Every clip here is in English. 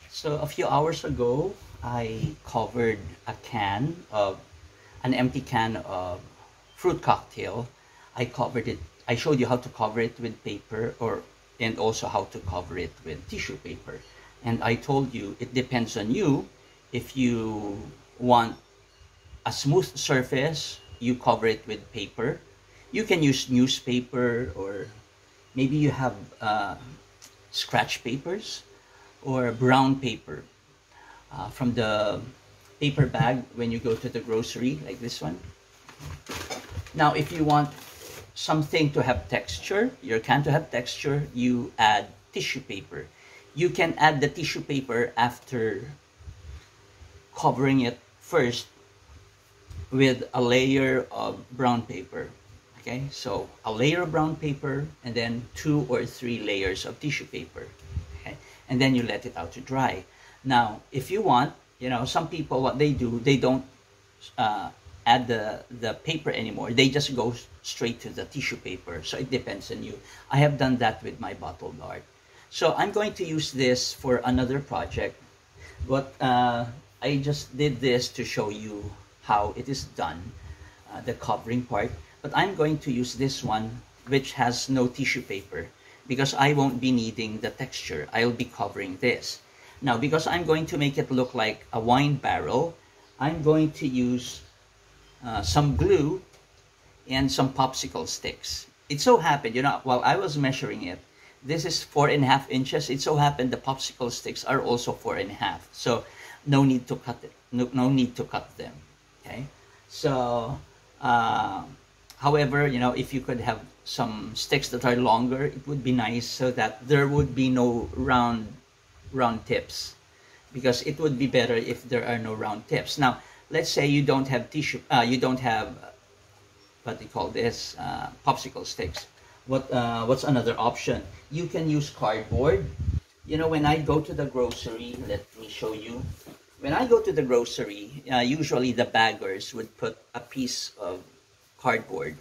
So a few hours ago, I covered an empty can of fruit cocktail. I covered it. I showed you how to cover it with paper and also how to cover it with tissue paper. And I told you it depends on you. If you want a smooth surface, you cover it with paper. You can use newspaper, or maybe you have scratch papers or brown paper from the paper bag when you go to the grocery, like this one. Now, if you want something to have texture, your can to have texture, you add tissue paper. You can add the tissue paper after covering it first with a layer of brown paper. Okay, so a layer of brown paper and then 2 or 3 layers of tissue paper. Okay, and then you let it out to dry. Now, if you want, some people, what they do, they don't add the paper anymore. They just go straight to the tissue paper. So it depends on you. I have done that with my bottled art. So I'm going to use this for another project. But I just did this to show you how it is done, the covering part. But I'm going to use this one, which has no tissue paper, because I won't be needing the texture. I'll be covering this. Now, because I'm going to make it look like a wine barrel, I'm going to use some glue and some popsicle sticks. It so happened, while I was measuring it, this is 4.5 inches. It so happened the popsicle sticks are also 4.5. So no need to cut it. No need to cut them. Okay. So, however, if you could have some sticks that are longer, it would be nice, so that there would be no round tips, because it would be better if there are no round tips. Now, let's say you don't have you don't have what they call this, popsicle sticks. What's another option? You can use cardboard. When I go to the grocery, let me show you. When I go to the grocery, usually the baggers would put a piece of cardboard.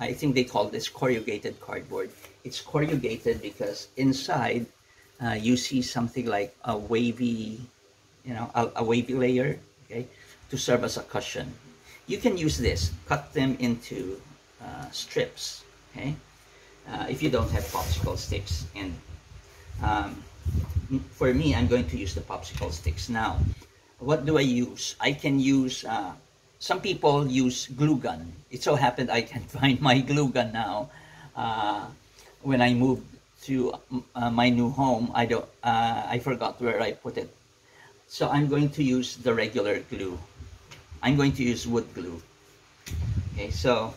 I think they call this corrugated cardboard. It's corrugated because inside you see something like a wavy, a wavy layer, okay, to serve as a cushion. You can use this, cut them into strips, okay, if you don't have popsicle sticks. And for me, I'm going to use the popsicle sticks. Now, what do I use? I can use, some people use glue gun. It so happened I can find my glue gun now. When I moved to my new home, I forgot where I put it. So I'm going to use the regular glue. I'm going to use wood glue. Okay, so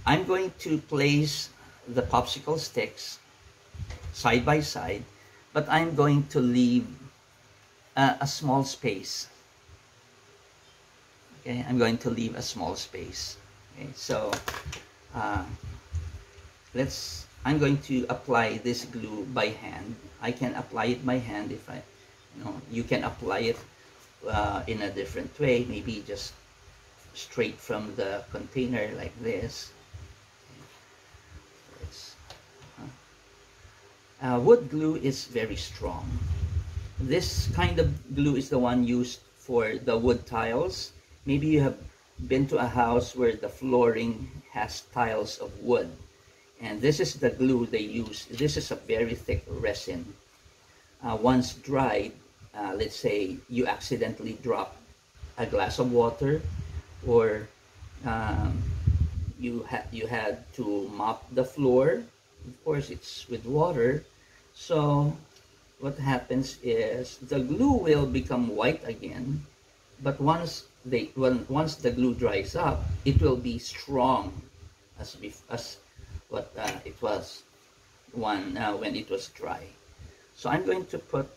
I'm going to place the popsicle sticks side by side, but I'm going to leave a small space. Okay, I'm going to leave a small space. Okay, so I'm going to apply this glue by hand. I can apply it by hand if you can apply it in a different way, maybe just straight from the container like this. Wood glue is very strong. This kind of glue is the one used for the wood tiles. Maybe you have been to a house where the flooring has tiles of wood, and this is the glue they use. This is a very thick resin. Once dried, let's say you accidentally drop a glass of water, or you had to mop the floor. Of course, it's with water. So what happens is the glue will become white again, but once the glue dries up, it will be strong as what it was when it was dry. So I'm going to put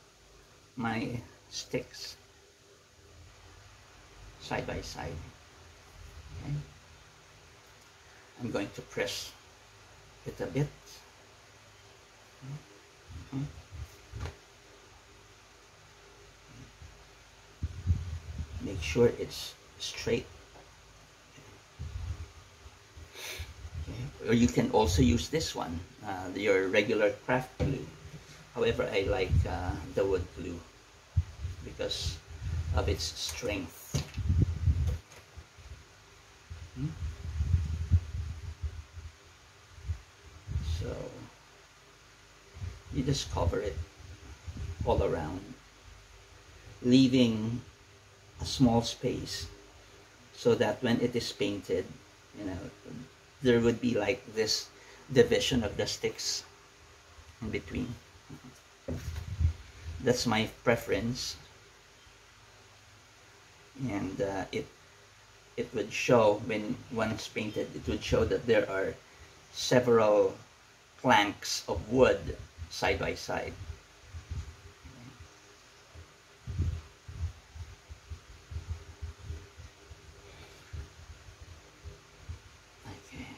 my sticks side by side. Okay. I'm going to press it a bit. Make sure it's straight. Okay. Or you can also use this one, your regular craft glue. However, I like the wood glue because of its strength. So you just cover it all around, leaving a small space so that when it is painted, you know, there would be like this division of the sticks in between. That's my preference, and it would show when once painted. It would show that there are several planks of wood side by side. Okay.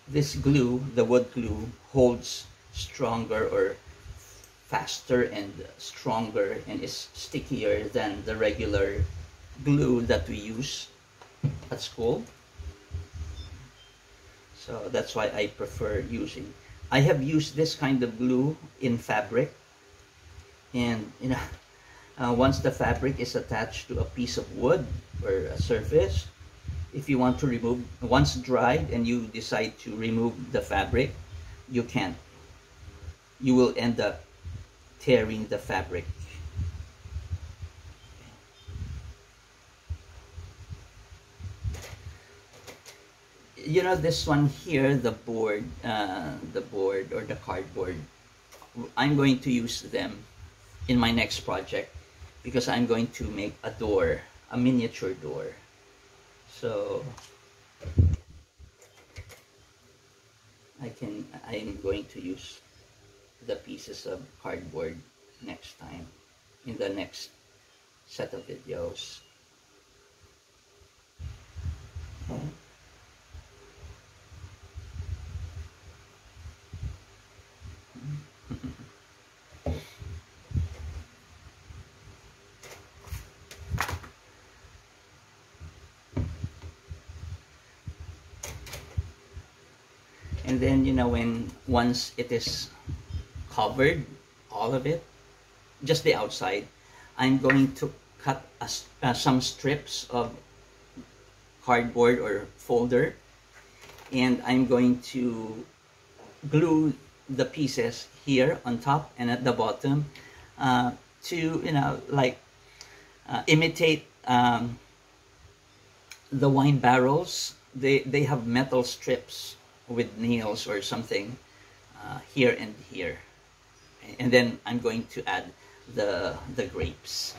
This glue, the wood glue, holds stronger or faster and stronger and is stickier than the regular glue that we use at school. So that's why I prefer using. I have used this kind of glue in fabric, and you know, once the fabric is attached to a piece of wood or a surface, if you want to remove, once dried and you decide to remove the fabric, you can't. You will end up tearing the fabric. You know, this one here, the board or the cardboard, I'm going to use them in my next project because I'm going to make a door, a miniature door. So I'm going to use the pieces of cardboard next time in the next set of videos. And then, you know, once it is covered, all of it, just the outside, I'm going to cut some strips of cardboard or folder, and I'm going to glue the pieces here on top and at the bottom to, you know, like imitate the wine barrels. They have metal strips with nails or something here and here, and then I'm going to add the grapes.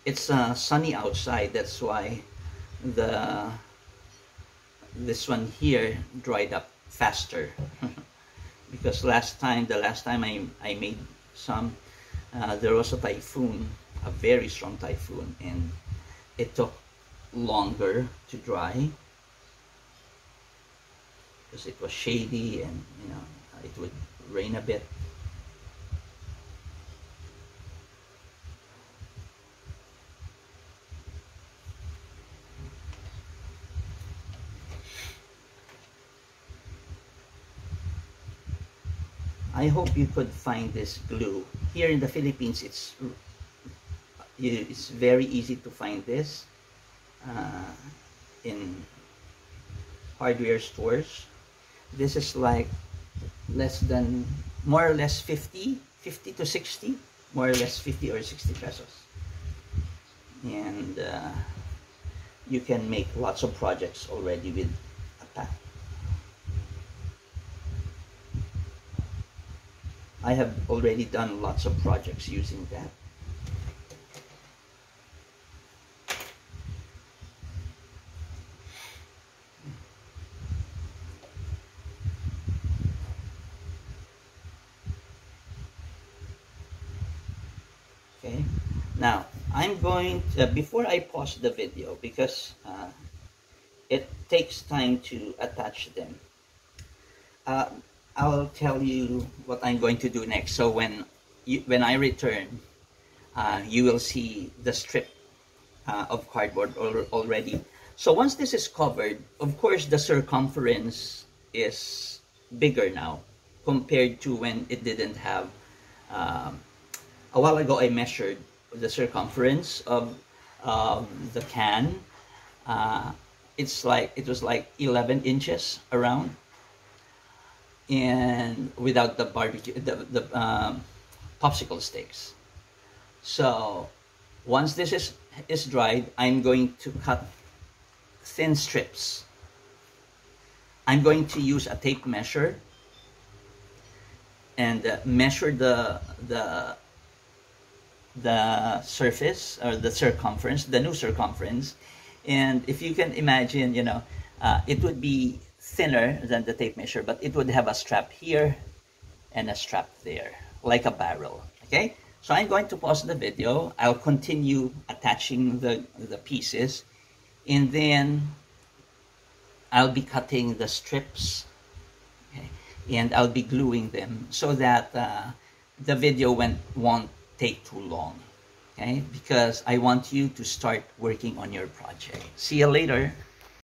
It's sunny outside, that's why this one here dried up faster. Because the last time I made some, there was a typhoon, a very strong typhoon, and it took longer to dry because it was shady and, you know, it would rain a bit. I hope you could find this glue. Here in the Philippines, it's very easy to find this in hardware stores. This is like less than, more or less 50 to 60, more or less 50 or 60 pesos. And you can make lots of projects already with a pack. I have already done lots of projects using that. Okay, now I'm going to, before I pause the video, because it takes time to attach them, I'll tell you what I'm going to do next. So when I return, you will see the strip of cardboard already So once this is covered, of course, the circumference is bigger now compared to when it didn't have. A while ago, I measured the circumference of the can. It was like 11 inches around, and without the barbecue, the popsicle sticks. So once this is dried, I'm going to cut thin strips. I'm going to use a tape measure and measure the surface, or the circumference, the new circumference. And if you can imagine, it would be thinner than the tape measure, but it would have a strap here and a strap there, like a barrel. Okay, so I'm going to pause the video. I'll continue attaching the pieces, and then I'll be cutting the strips, okay, and I'll be gluing them so that the video won't take too long, okay, because I want you to start working on your project. See you later.